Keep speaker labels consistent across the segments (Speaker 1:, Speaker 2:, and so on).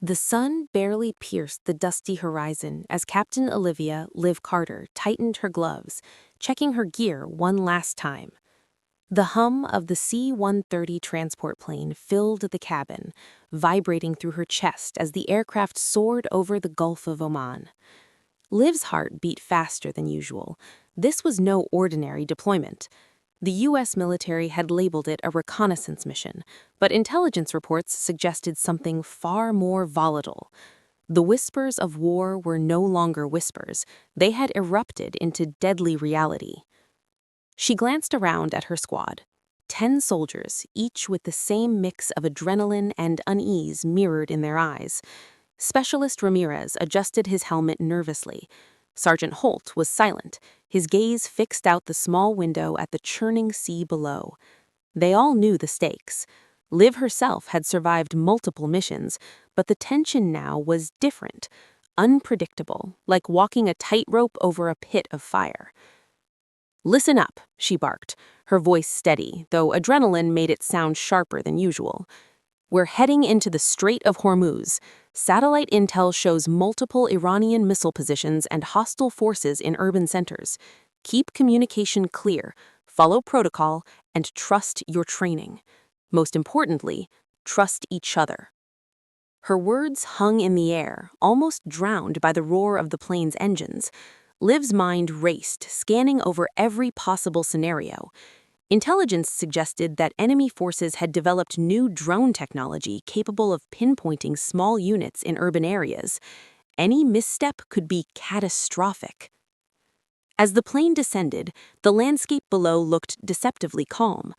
Speaker 1: The sun barely pierced the dusty horizon as Captain Olivia Liv Carter tightened her gloves, checking her gear one last time. The hum of the C-130 transport plane filled the cabin, vibrating through her chest as the aircraft soared over the Gulf of Oman. Liv's heart beat faster than usual. This was no ordinary deployment. The U.S. military had labeled it a reconnaissance mission, but intelligence reports suggested something far more volatile. The whispers of war were no longer whispers. They had erupted into deadly reality. She glanced around at her squad. 10 soldiers, each with the same mix of adrenaline and unease mirrored in their eyes. Specialist Ramirez adjusted his helmet nervously. Sergeant Holt was silent, his gaze fixed out the small window at the churning sea below. They all knew the stakes. Liv herself had survived multiple missions, but the tension now was different, unpredictable, like walking a tightrope over a pit of fire. "Listen up," she barked, her voice steady, though adrenaline made it sound sharper than usual. "We're heading into the Strait of Hormuz. Satellite intel shows multiple Iranian missile positions and hostile forces in urban centers. Keep communication clear, follow protocol, and trust your training. Most importantly, trust each other." Her words hung in the air, almost drowned by the roar of the plane's engines. Liv's mind raced, scanning over every possible scenario. Intelligence suggested that enemy forces had developed new drone technology capable of pinpointing small units in urban areas. Any misstep could be catastrophic. As the plane descended, the landscape below looked deceptively calm.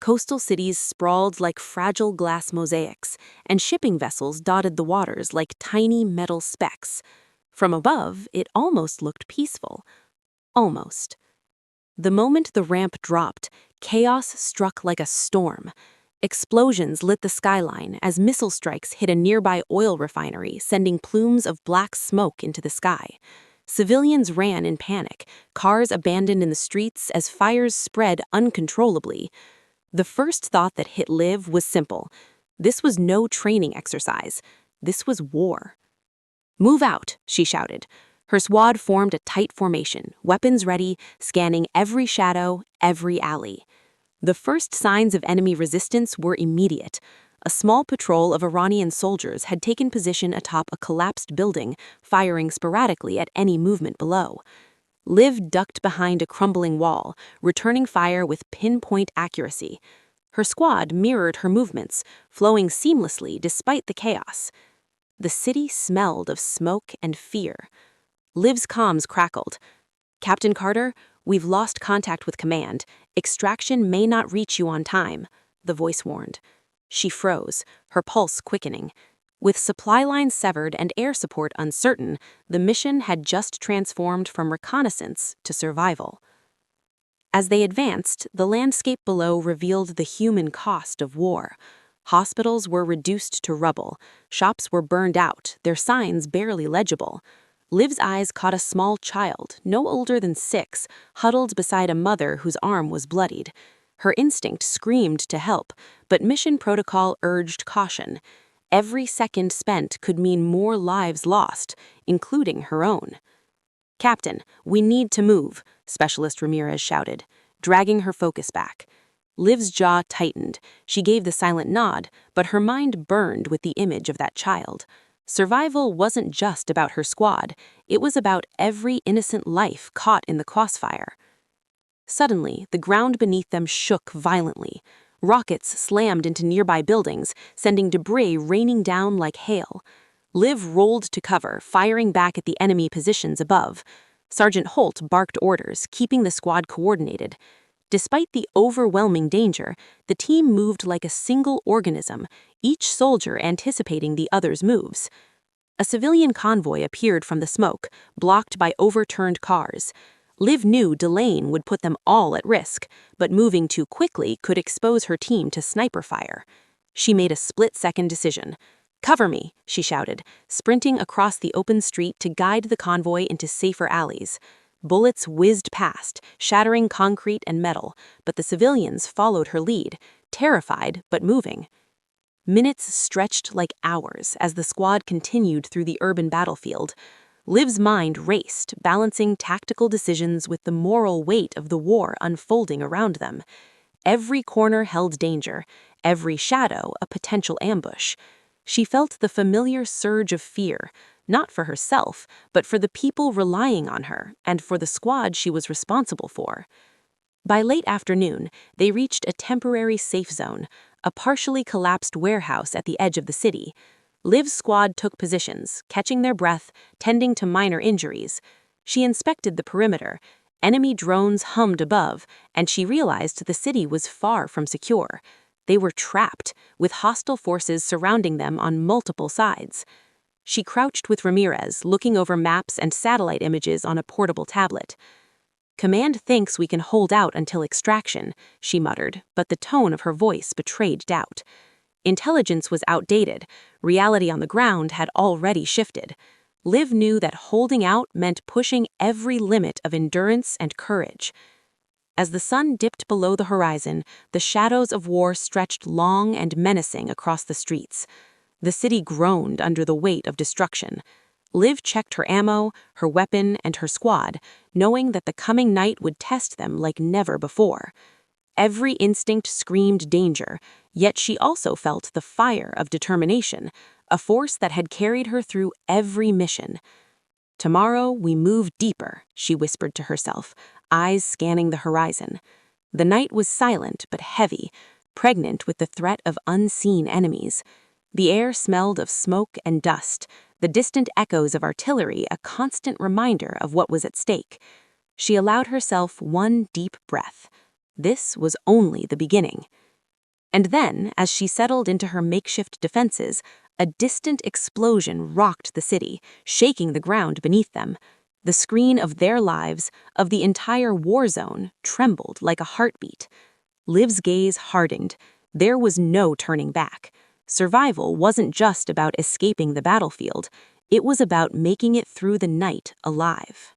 Speaker 1: Coastal cities sprawled like fragile glass mosaics, and shipping vessels dotted the waters like tiny metal specks. From above, it almost looked peaceful. Almost. The moment the ramp dropped, chaos struck like a storm. Explosions lit the skyline as missile strikes hit a nearby oil refinery, sending plumes of black smoke into the sky. Civilians ran in panic, cars abandoned in the streets as fires spread uncontrollably. The first thought that hit Liv was simple. This was no training exercise. This was war. "Move out," she shouted. Her squad formed a tight formation, weapons ready, scanning every shadow, every alley. The first signs of enemy resistance were immediate. A small patrol of Iranian soldiers had taken position atop a collapsed building, firing sporadically at any movement below. Liv ducked behind a crumbling wall, returning fire with pinpoint accuracy. Her squad mirrored her movements, flowing seamlessly despite the chaos. The city smelled of smoke and fear. Liv's comms crackled. "Captain Carter, we've lost contact with command. Extraction may not reach you on time," the voice warned. She froze, her pulse quickening. With supply lines severed and air support uncertain, the mission had just transformed from reconnaissance to survival. As they advanced, the landscape below revealed the human cost of war. Hospitals were reduced to rubble. Shops were burned out, their signs barely legible. Liv's eyes caught a small child, no older than 6, huddled beside a mother whose arm was bloodied. Her instinct screamed to help, but mission protocol urged caution. Every second spent could mean more lives lost, including her own. "Captain, we need to move," Specialist Ramirez shouted, dragging her focus back. Liv's jaw tightened. She gave the silent nod, but her mind burned with the image of that child. Survival wasn't just about her squad. It was about every innocent life caught in the crossfire. Suddenly, the ground beneath them shook violently. Rockets slammed into nearby buildings, sending debris raining down like hail. Liv rolled to cover, firing back at the enemy positions above. Sergeant Holt barked orders, keeping the squad coordinated. Despite the overwhelming danger, the team moved like a single organism, each soldier anticipating the other's moves. A civilian convoy appeared from the smoke, blocked by overturned cars. Liv knew Delane would put them all at risk, but moving too quickly could expose her team to sniper fire. She made a split-second decision. "Cover me," she shouted, sprinting across the open street to guide the convoy into safer alleys. Bullets whizzed past, shattering concrete and metal, but the civilians followed her lead, terrified but moving. Minutes stretched like hours as the squad continued through the urban battlefield. Liv's mind raced, balancing tactical decisions with the moral weight of the war unfolding around them. Every corner held danger, every shadow a potential ambush. She felt the familiar surge of fear, not for herself, but for the people relying on her and for the squad she was responsible for. By late afternoon, they reached a temporary safe zone, a partially collapsed warehouse at the edge of the city. Liv's squad took positions, catching their breath, tending to minor injuries. She inspected the perimeter. Enemy drones hummed above, and she realized the city was far from secure. They were trapped, with hostile forces surrounding them on multiple sides. She crouched with Ramirez, looking over maps and satellite images on a portable tablet. "Command thinks we can hold out until extraction," she muttered, but the tone of her voice betrayed doubt. Intelligence was outdated. Reality on the ground had already shifted. Liv knew that holding out meant pushing every limit of endurance and courage. As the sun dipped below the horizon, the shadows of war stretched long and menacing across the streets. The city groaned under the weight of destruction. Liv checked her ammo, her weapon, and her squad, knowing that the coming night would test them like never before. Every instinct screamed danger, yet she also felt the fire of determination, a force that had carried her through every mission. "Tomorrow we move deeper," she whispered to herself, eyes scanning the horizon. The night was silent but heavy, pregnant with the threat of unseen enemies. The air smelled of smoke and dust, the distant echoes of artillery a constant reminder of what was at stake. She allowed herself one deep breath. This was only the beginning. And then, as she settled into her makeshift defenses, a distant explosion rocked the city, shaking the ground beneath them. The screen of their lives, of the entire Warzone, trembled like a heartbeat. Liv's gaze hardened. There was no turning back. Survival wasn't just about escaping the battlefield. It was about making it through the night alive.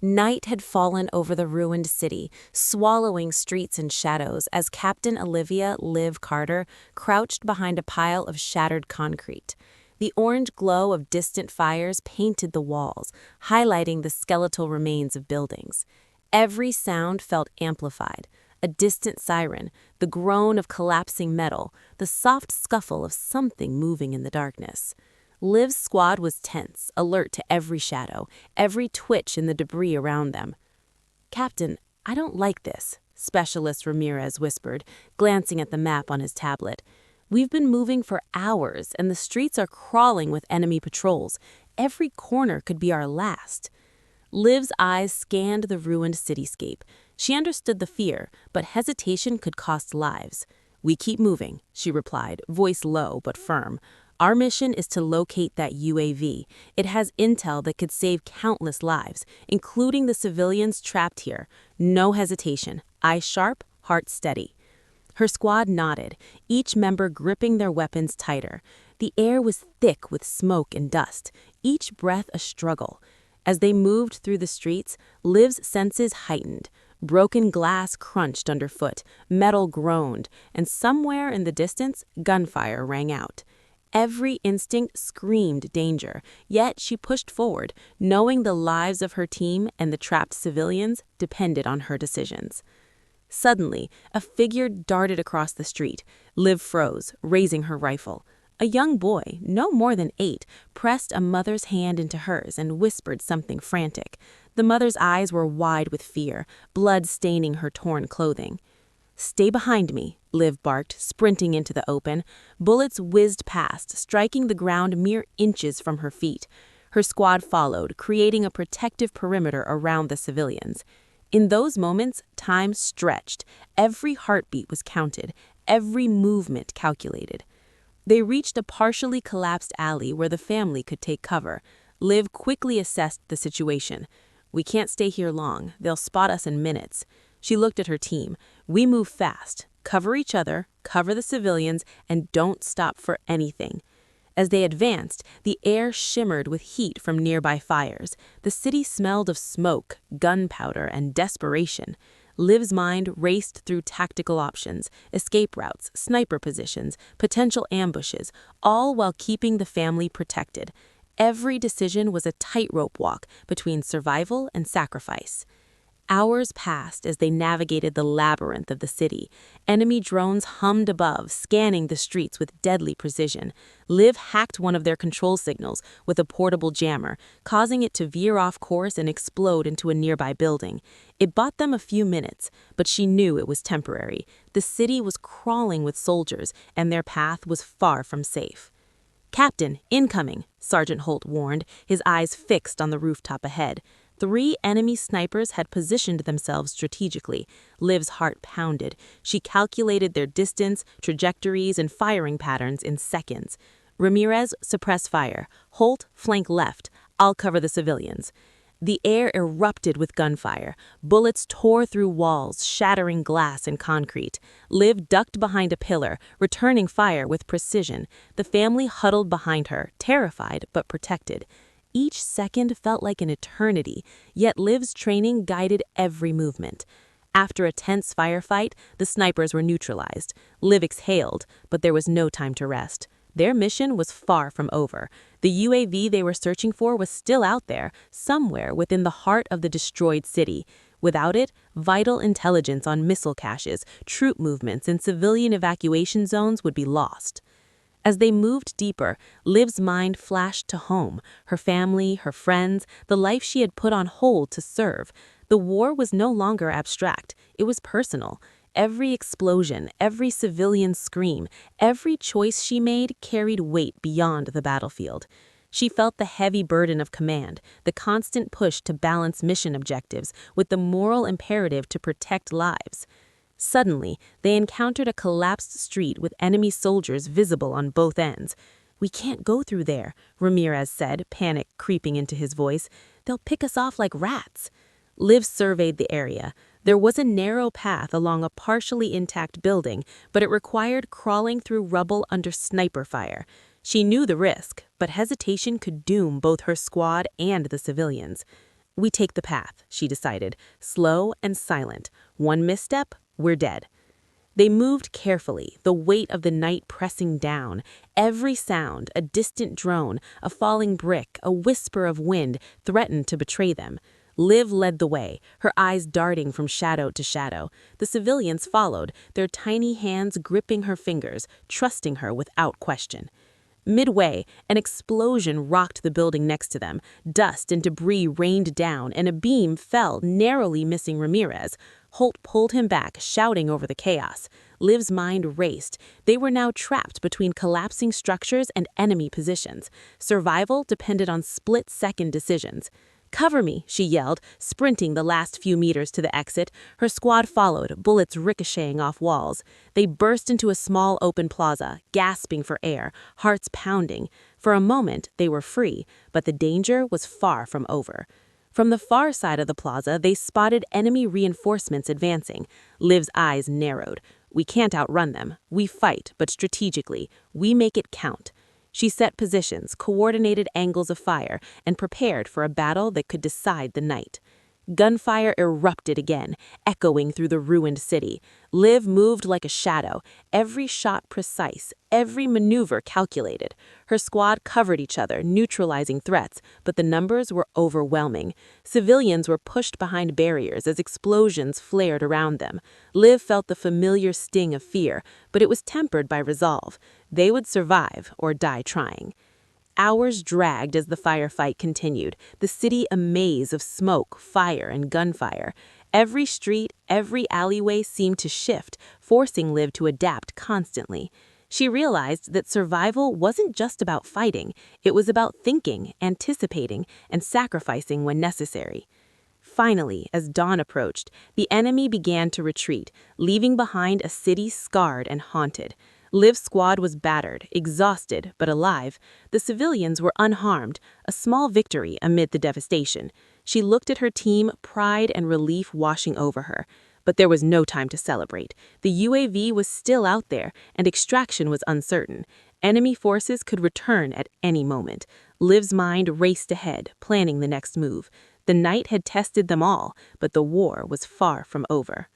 Speaker 1: Night had fallen over the ruined city, swallowing streets and shadows as Captain Olivia Liv Carter crouched behind a pile of shattered concrete. The orange glow of distant fires painted the walls, highlighting the skeletal remains of buildings. Every sound felt amplified. A distant siren, the groan of collapsing metal, the soft scuffle of something moving in the darkness. Liv's squad was tense, alert to every shadow, every twitch in the debris around them. "Captain, I don't like this," Specialist Ramirez whispered, glancing at the map on his tablet. "We've been moving for hours, and the streets are crawling with enemy patrols. Every corner could be our last." Liv's eyes scanned the ruined cityscape. She understood the fear, but hesitation could cost lives. "We keep moving," she replied, voice low but firm. "Our mission is to locate that UAV. It has intel that could save countless lives, including the civilians trapped here. No hesitation. Eyes sharp, heart steady." Her squad nodded, each member gripping their weapons tighter. The air was thick with smoke and dust, each breath a struggle. As they moved through the streets, Liv's senses heightened. Broken glass crunched underfoot, metal groaned, and somewhere in the distance, gunfire rang out. Every instinct screamed danger, yet she pushed forward, knowing the lives of her team and the trapped civilians depended on her decisions. Suddenly, a figure darted across the street. Liv froze, raising her rifle. A young boy, no more than 8, pressed a mother's hand into hers and whispered something frantic. The mother's eyes were wide with fear, blood staining her torn clothing. "Stay behind me," Liv barked, sprinting into the open. Bullets whizzed past, striking the ground mere inches from her feet. Her squad followed, creating a protective perimeter around the civilians. In those moments, time stretched. Every heartbeat was counted, every movement calculated. They reached a partially collapsed alley where the family could take cover. Liv quickly assessed the situation. "We can't stay here long. They'll spot us in minutes." She looked at her team. "We move fast. Cover each other, cover the civilians, and don't stop for anything." As they advanced, the air shimmered with heat from nearby fires. The city smelled of smoke, gunpowder, and desperation. Liv's mind raced through tactical options, escape routes, sniper positions, potential ambushes, all while keeping the family protected. Every decision was a tightrope walk between survival and sacrifice. Hours passed as they navigated the labyrinth of the city. Enemy drones hummed above, scanning the streets with deadly precision. Liv hacked one of their control signals with a portable jammer, causing it to veer off course and explode into a nearby building. It bought them a few minutes, but she knew it was temporary. The city was crawling with soldiers, and their path was far from safe. "Captain, incoming," Sergeant Holt warned, his eyes fixed on the rooftop ahead. 3 enemy snipers had positioned themselves strategically. Liv's heart pounded. She calculated their distance, trajectories, and firing patterns in seconds. "Ramirez, suppress fire. Holt, flank left. I'll cover the civilians." The air erupted with gunfire. Bullets tore through walls, shattering glass and concrete. Liv ducked behind a pillar, returning fire with precision. The family huddled behind her, terrified but protected. Each second felt like an eternity, yet Liv's training guided every movement. After a tense firefight, the snipers were neutralized. Liv exhaled, but there was no time to rest. Their mission was far from over. The UAV they were searching for was still out there, somewhere within the heart of the destroyed city. Without it, vital intelligence on missile caches, troop movements, and civilian evacuation zones would be lost. As they moved deeper, Liv's mind flashed to home, her family, her friends, the life she had put on hold to serve. The war was no longer abstract, it was personal. Every explosion, every civilian scream, every choice she made carried weight beyond the battlefield. She felt the heavy burden of command, the constant push to balance mission objectives with the moral imperative to protect lives. Suddenly, they encountered a collapsed street with enemy soldiers visible on both ends. "We can't go through there," Ramirez said, panic creeping into his voice. "They'll pick us off like rats." Liv surveyed the area. There was a narrow path along a partially intact building, but it required crawling through rubble under sniper fire. She knew the risk, but hesitation could doom both her squad and the civilians. "We take the path," she decided, slow and silent. One misstep, we're dead. They moved carefully, the weight of the night pressing down. Every sound, a distant drone, a falling brick, a whisper of wind, threatened to betray them. Liv led the way, her eyes darting from shadow to shadow. The civilians followed, their tiny hands gripping her fingers, trusting her without question. Midway, an explosion rocked the building next to them. Dust and debris rained down, and a beam fell, narrowly missing Ramirez. Holt pulled him back, shouting over the chaos. Liv's mind raced. They were now trapped between collapsing structures and enemy positions. Survival depended on split-second decisions. "Cover me," she yelled, sprinting the last few meters to the exit. Her squad followed, bullets ricocheting off walls. They burst into a small open plaza, gasping for air, hearts pounding. For a moment, they were free, but the danger was far from over. From the far side of the plaza, they spotted enemy reinforcements advancing. Liv's eyes narrowed. "We can't outrun them. We fight, but strategically. We make it count." She set positions, coordinated angles of fire, and prepared for a battle that could decide the night. Gunfire erupted again, echoing through the ruined city. Liv moved like a shadow, every shot precise, every maneuver calculated. Her squad covered each other, neutralizing threats, but the numbers were overwhelming. Civilians were pushed behind barriers as explosions flared around them. Liv felt the familiar sting of fear, but it was tempered by resolve. They would survive or die trying. Hours dragged as the firefight continued, the city a maze of smoke, fire, and gunfire. Every street, every alleyway seemed to shift, forcing Liv to adapt constantly. She realized that survival wasn't just about fighting, it was about thinking, anticipating, and sacrificing when necessary. Finally, as dawn approached, the enemy began to retreat, leaving behind a city scarred and haunted. Liv's squad was battered, exhausted, but alive. The civilians were unharmed, a small victory amid the devastation. She looked at her team, pride and relief washing over her. But there was no time to celebrate. The UAV was still out there, and extraction was uncertain. Enemy forces could return at any moment. Liv's mind raced ahead, planning the next move. The night had tested them all, but the war was far from over.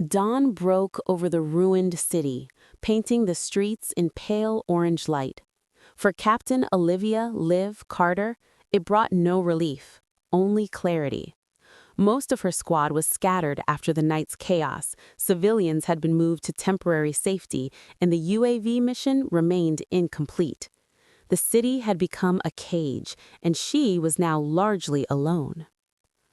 Speaker 1: Dawn broke over the ruined city, painting the streets in pale orange light. For Captain Olivia Liv Carter, it brought no relief, only clarity. Most of her squad was scattered after the night's chaos, civilians had been moved to temporary safety, and the UAV mission remained incomplete. The city had become a cage, and she was now largely alone.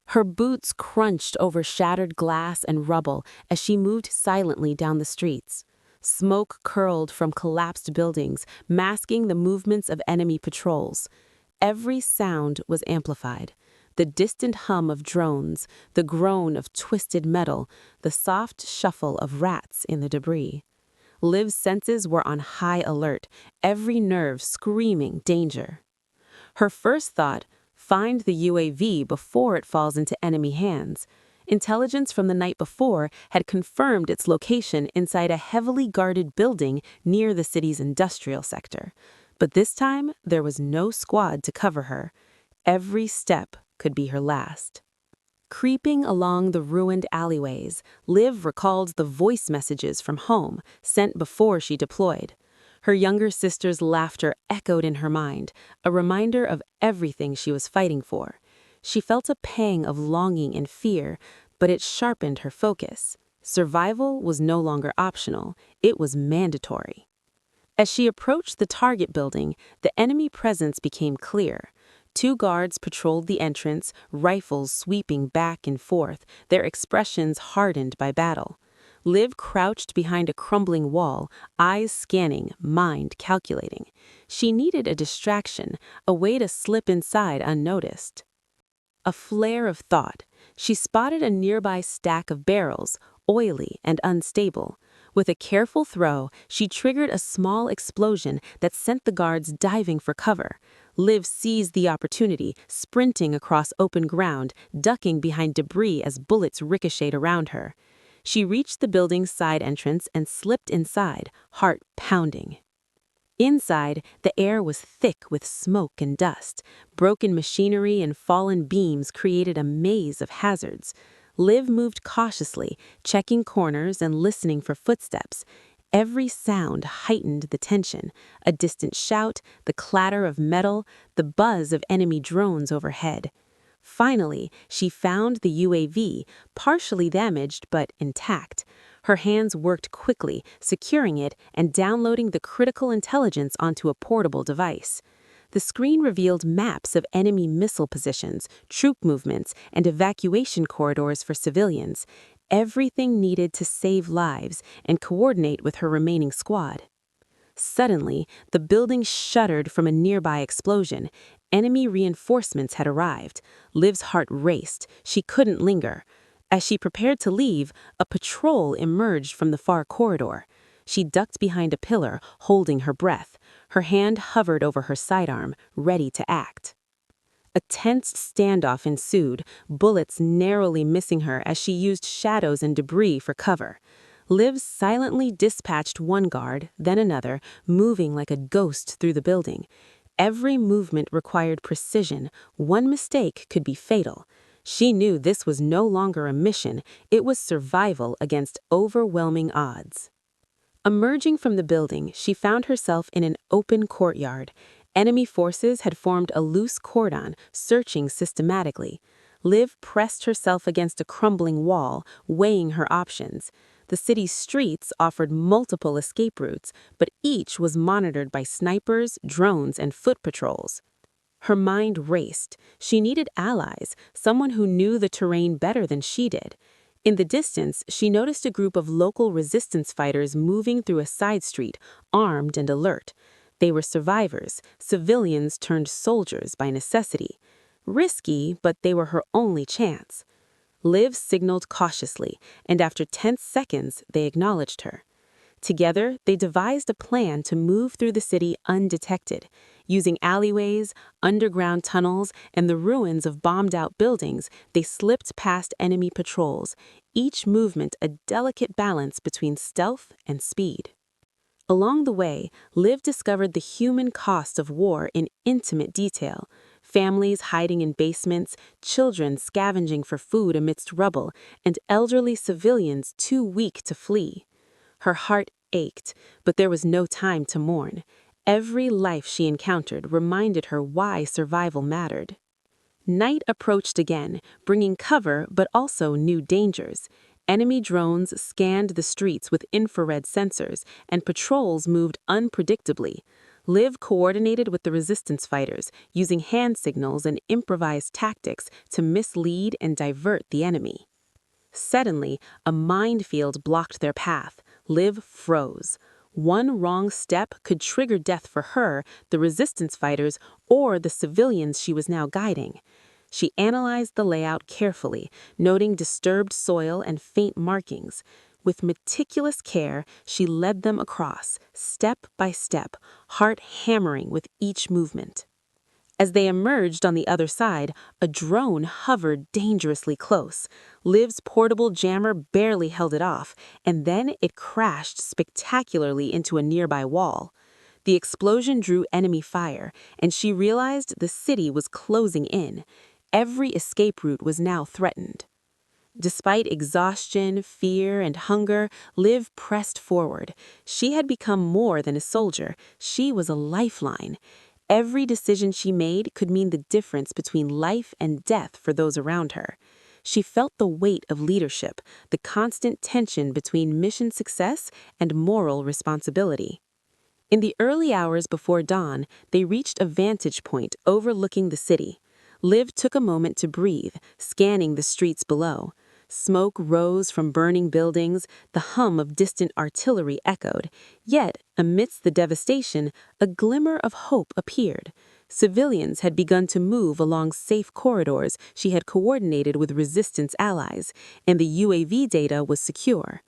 Speaker 1: Her boots crunched over shattered glass and rubble as she moved silently down the streets. Smoke curled from collapsed buildings, masking the movements of enemy patrols. Every sound was amplified. The distant hum of drones, the groan of twisted metal, the soft shuffle of rats in the debris. Liv's senses were on high alert, every nerve screaming danger. Her first thought, find the UAV before it falls into enemy hands. Intelligence from the night before had confirmed its location inside a heavily guarded building near the city's industrial sector. But this time, there was no squad to cover her. Every step could be her last. Creeping along the ruined alleyways, Liv recalled the voice messages from home, sent before she deployed. Her younger sister's laughter echoed in her mind, a reminder of everything she was fighting for. She felt a pang of longing and fear, but it sharpened her focus. Survival was no longer optional, it was mandatory. As she approached the target building, the enemy presence became clear. 2 guards patrolled the entrance, rifles sweeping back and forth, their expressions hardened by battle. Liv crouched behind a crumbling wall, eyes scanning, mind calculating. She needed a distraction, a way to slip inside unnoticed. A flare of thought. She spotted a nearby stack of barrels, oily and unstable. With a careful throw, she triggered a small explosion that sent the guards diving for cover. Liv seized the opportunity, sprinting across open ground, ducking behind debris as bullets ricocheted around her. She reached the building's side entrance and slipped inside, heart pounding. Inside, the air was thick with smoke and dust. Broken machinery and fallen beams created a maze of hazards. Liv moved cautiously, checking corners and listening for footsteps. Every sound heightened the tension, a distant shout, the clatter of metal, the buzz of enemy drones overhead. Finally, she found the UAV, partially damaged but intact. Her hands worked quickly, securing it and downloading the critical intelligence onto a portable device. The screen revealed maps of enemy missile positions, troop movements, and evacuation corridors for civilians, everything needed to save lives and coordinate with her remaining squad. Suddenly, the building shuddered from a nearby explosion. Enemy reinforcements had arrived. Liv's heart raced. She couldn't linger. As she prepared to leave, a patrol emerged from the far corridor. She ducked behind a pillar, holding her breath. Her hand hovered over her sidearm, ready to act. A tense standoff ensued, bullets narrowly missing her as she used shadows and debris for cover. Liv silently dispatched one guard, then another, moving like a ghost through the building. Every movement required precision. One mistake could be fatal. She knew this was no longer a mission, it was survival against overwhelming odds. Emerging from the building, she found herself in an open courtyard. Enemy forces had formed a loose cordon, searching systematically. Liv pressed herself against a crumbling wall, weighing her options. The city's streets offered multiple escape routes, but each was monitored by snipers, drones, and foot patrols. Her mind raced. She needed allies, someone who knew the terrain better than she did. In the distance, she noticed a group of local resistance fighters moving through a side street, armed and alert. They were survivors, civilians turned soldiers by necessity. Risky, but they were her only chance. Liv signaled cautiously, and after 10 seconds, they acknowledged her. Together, they devised a plan to move through the city undetected. Using alleyways, underground tunnels, and the ruins of bombed-out buildings, they slipped past enemy patrols, each movement a delicate balance between stealth and speed. Along the way, Liv discovered the human cost of war in intimate detail. families hiding in basements, children scavenging for food amidst rubble, and elderly civilians too weak to flee. Her heart ached, but there was no time to mourn. Every life she encountered reminded her why survival mattered. Night approached again, bringing cover but also new dangers. Enemy drones scanned the streets with infrared sensors, and patrols moved unpredictably. Liv coordinated with the resistance fighters, using hand signals and improvised tactics to mislead and divert the enemy. Suddenly, a minefield blocked their path. Liv froze. One wrong step could trigger death for her, the resistance fighters, or the civilians she was now guiding. She analyzed the layout carefully, noting disturbed soil and faint markings. With meticulous care, she led them across, step by step, heart hammering with each movement. As they emerged on the other side, a drone hovered dangerously close. Liv's portable jammer barely held it off, and then it crashed spectacularly into a nearby wall. The explosion drew enemy fire, and she realized the city was closing in. Every escape route was now threatened. Despite exhaustion, fear, and hunger, Liv pressed forward. She had become more than a soldier. She was a lifeline. Every decision she made could mean the difference between life and death for those around her. She felt the weight of leadership, the constant tension between mission success and moral responsibility. In the early hours before dawn, they reached a vantage point overlooking the city. Liv took a moment to breathe, scanning the streets below. Smoke rose from burning buildings, the hum of distant artillery echoed. Yet, amidst the devastation, a glimmer of hope appeared. Civilians had begun to move along safe corridors she had coordinated with resistance allies, and the UAV data was secure.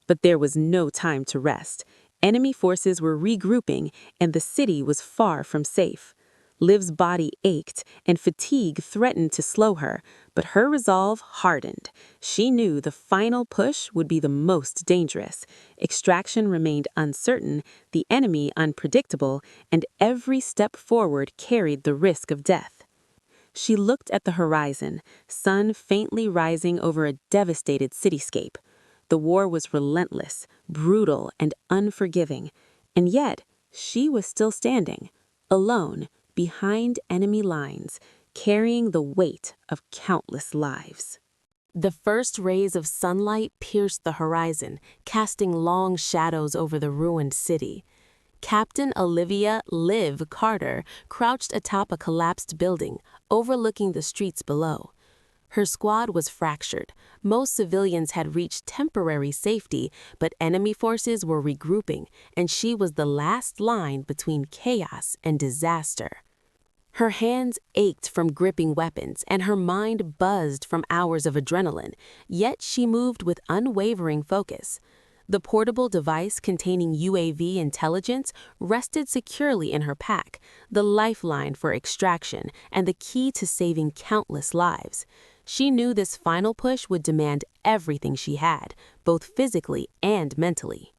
Speaker 1: But there was no time to rest. Enemy forces were regrouping, and the city was far from safe. Liv's body ached, and fatigue threatened to slow her, but her resolve hardened. She knew the final push would be the most dangerous. Extraction remained uncertain, the enemy unpredictable, and every step forward carried the risk of death. She looked at the horizon, sun faintly rising over a devastated cityscape. The war was relentless, brutal, and unforgiving, and yet she was still standing, alone, behind enemy lines, carrying the weight of countless lives. The first rays of sunlight pierced the horizon, casting long shadows over the ruined city. Captain Olivia "Liv" Carter crouched atop a collapsed building, overlooking the streets below. Her squad was fractured. Most civilians had reached temporary safety, but enemy forces were regrouping, and she was the last line between chaos and disaster. Her hands ached from gripping weapons, and her mind buzzed from hours of adrenaline, yet she moved with unwavering focus. The portable device containing UAV intelligence rested securely in her pack, the lifeline for extraction and the key to saving countless lives. She knew this final push would demand everything she had, both physically and mentally.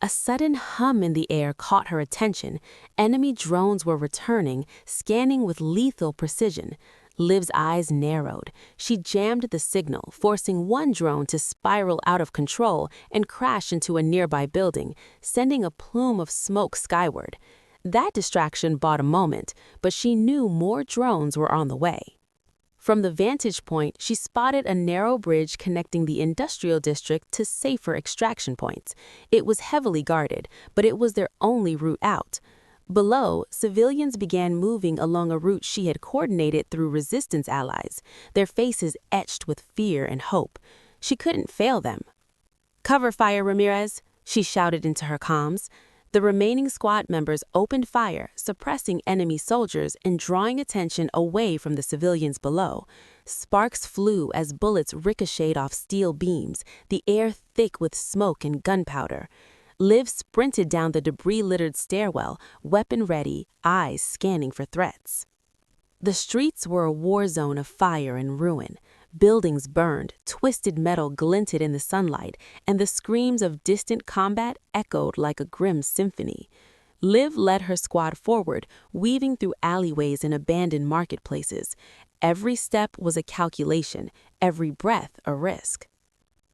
Speaker 1: A sudden hum in the air caught her attention. Enemy drones were returning, scanning with lethal precision. Liv's eyes narrowed. She jammed the signal, forcing one drone to spiral out of control and crash into a nearby building, sending a plume of smoke skyward. That distraction bought a moment, but she knew more drones were on the way. From the vantage point, she spotted a narrow bridge connecting the industrial district to safer extraction points. It was heavily guarded, but it was their only route out. Below, civilians began moving along a route she had coordinated through resistance allies, their faces etched with fear and hope. She couldn't fail them. "Cover fire, Ramirez," she shouted into her comms. The remaining squad members opened fire, suppressing enemy soldiers and drawing attention away from the civilians below. Sparks flew as bullets ricocheted off steel beams, the air thick with smoke and gunpowder. Liv sprinted down the debris-littered stairwell, weapon ready, eyes scanning for threats. The streets were a war zone of fire and ruin. Buildings burned, twisted metal glinted in the sunlight, and the screams of distant combat echoed like a grim symphony. Liv led her squad forward, weaving through alleyways and abandoned marketplaces. Every step was a calculation, every breath a risk.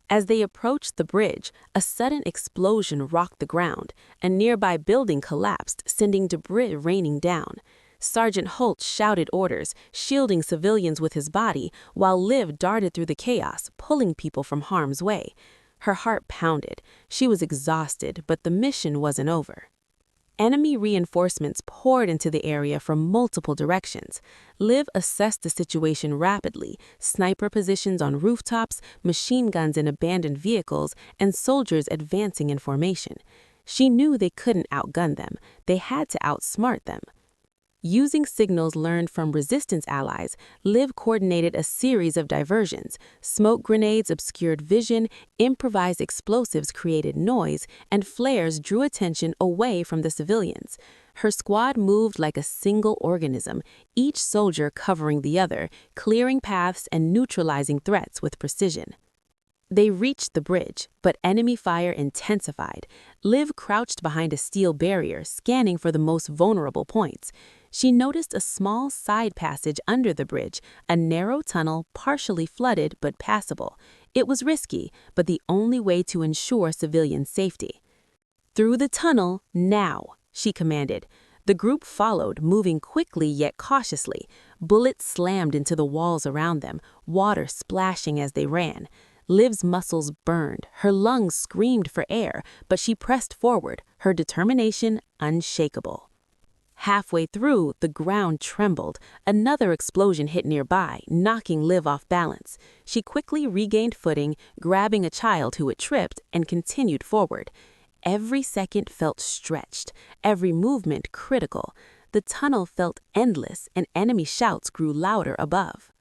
Speaker 1: As they approached the bridge, a sudden explosion rocked the ground. A nearby building collapsed, sending debris raining down. Sergeant Holt shouted orders, shielding civilians with his body, while Liv darted through the chaos, pulling people from harm's way. Her heart pounded. She was exhausted, but the mission wasn't over. Enemy reinforcements poured into the area from multiple directions. Liv assessed the situation rapidly: sniper positions on rooftops, machine guns in abandoned vehicles, and soldiers advancing in formation. She knew they couldn't outgun them. They had to outsmart them. Using signals learned from resistance allies, Liv coordinated a series of diversions. Smoke grenades obscured vision, improvised explosives created noise, and flares drew attention away from the civilians. Her squad moved like a single organism, each soldier covering the other, clearing paths and neutralizing threats with precision. They reached the bridge, but enemy fire intensified. Liv crouched behind a steel barrier, scanning for the most vulnerable points. She noticed a small side passage under the bridge, a narrow tunnel partially flooded but passable. It was risky, but the only way to ensure civilian safety. "Through the tunnel, now," she commanded. The group followed, moving quickly yet cautiously. Bullets slammed into the walls around them, water splashing as they ran. Liv's muscles burned, her lungs screamed for air, but she pressed forward, her determination unshakable. Halfway through, the ground trembled. Another explosion hit nearby, knocking Liv off balance. She quickly regained footing, grabbing a child who had tripped, and continued forward. Every second felt stretched, every movement critical. The tunnel felt endless, and enemy shouts grew louder above.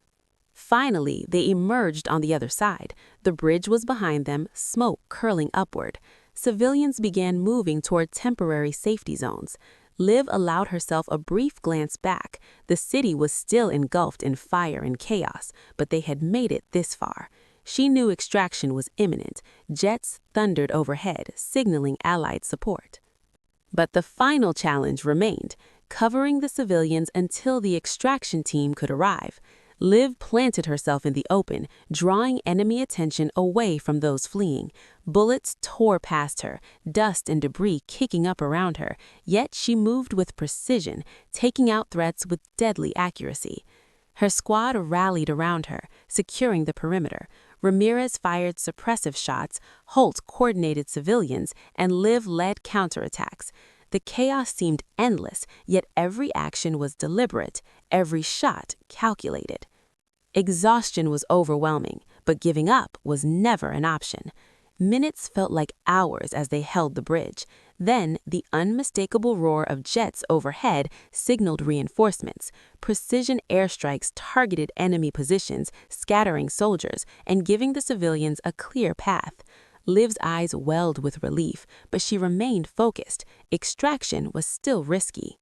Speaker 1: Finally, they emerged on the other side. The bridge was behind them, smoke curling upward. Civilians began moving toward temporary safety zones. Liv allowed herself a brief glance back. The city was still engulfed in fire and chaos, but they had made it this far. She knew extraction was imminent. Jets thundered overhead, signaling Allied support. But the final challenge remained: covering the civilians until the extraction team could arrive. Liv planted herself in the open, drawing enemy attention away from those fleeing. Bullets tore past her, dust and debris kicking up around her, yet she moved with precision, taking out threats with deadly accuracy. Her squad rallied around her, securing the perimeter. Ramirez fired suppressive shots, Holt coordinated civilians, and Liv led counterattacks. The chaos seemed endless, yet every action was deliberate, every shot calculated. Exhaustion was overwhelming, but giving up was never an option. Minutes felt like hours as they held the bridge. Then, the unmistakable roar of jets overhead signaled reinforcements. Precision airstrikes targeted enemy positions, scattering soldiers and giving the civilians a clear path. Liv's eyes welled with relief, but she remained focused. Extraction was still risky.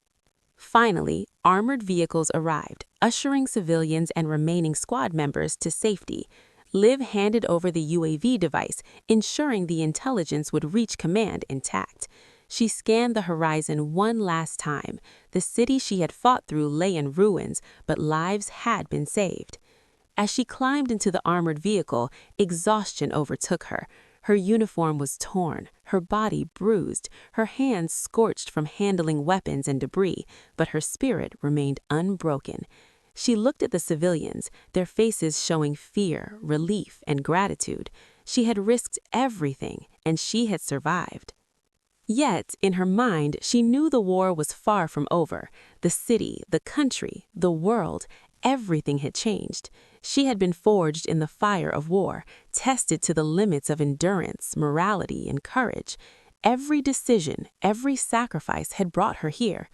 Speaker 1: Finally, armored vehicles arrived, ushering civilians and remaining squad members to safety. Liv handed over the UAV device, ensuring the intelligence would reach command intact. She scanned the horizon one last time. The city she had fought through lay in ruins, but lives had been saved. As she climbed into the armored vehicle, exhaustion overtook her. Her uniform was torn, her body bruised, her hands scorched from handling weapons and debris, but her spirit remained unbroken. She looked at the civilians, their faces showing fear, relief, and gratitude. She had risked everything, and she had survived. Yet, in her mind, she knew the war was far from over. The city, the country, the world, everything had changed. She had been forged in the fire of war, tested to the limits of endurance, morality, and courage. Every decision, every sacrifice had brought her here.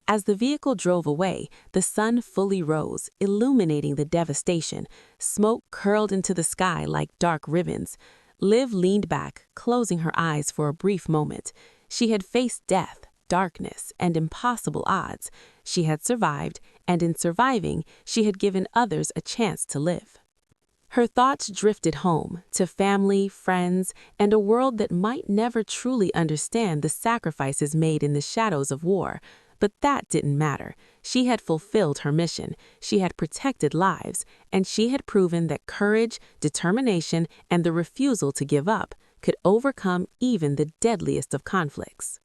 Speaker 1: As the vehicle drove away, the sun fully rose, illuminating the devastation. Smoke curled into the sky like dark ribbons. Liv leaned back, closing her eyes for a brief moment. She had faced death, darkness, and impossible odds. She had survived, and in surviving, she had given others a chance to live. Her thoughts drifted home, to family, friends, and a world that might never truly understand the sacrifices made in the shadows of war. But that didn't matter. She had fulfilled her mission, she had protected lives, and she had proven that courage, determination, and the refusal to give up could overcome even the deadliest of conflicts.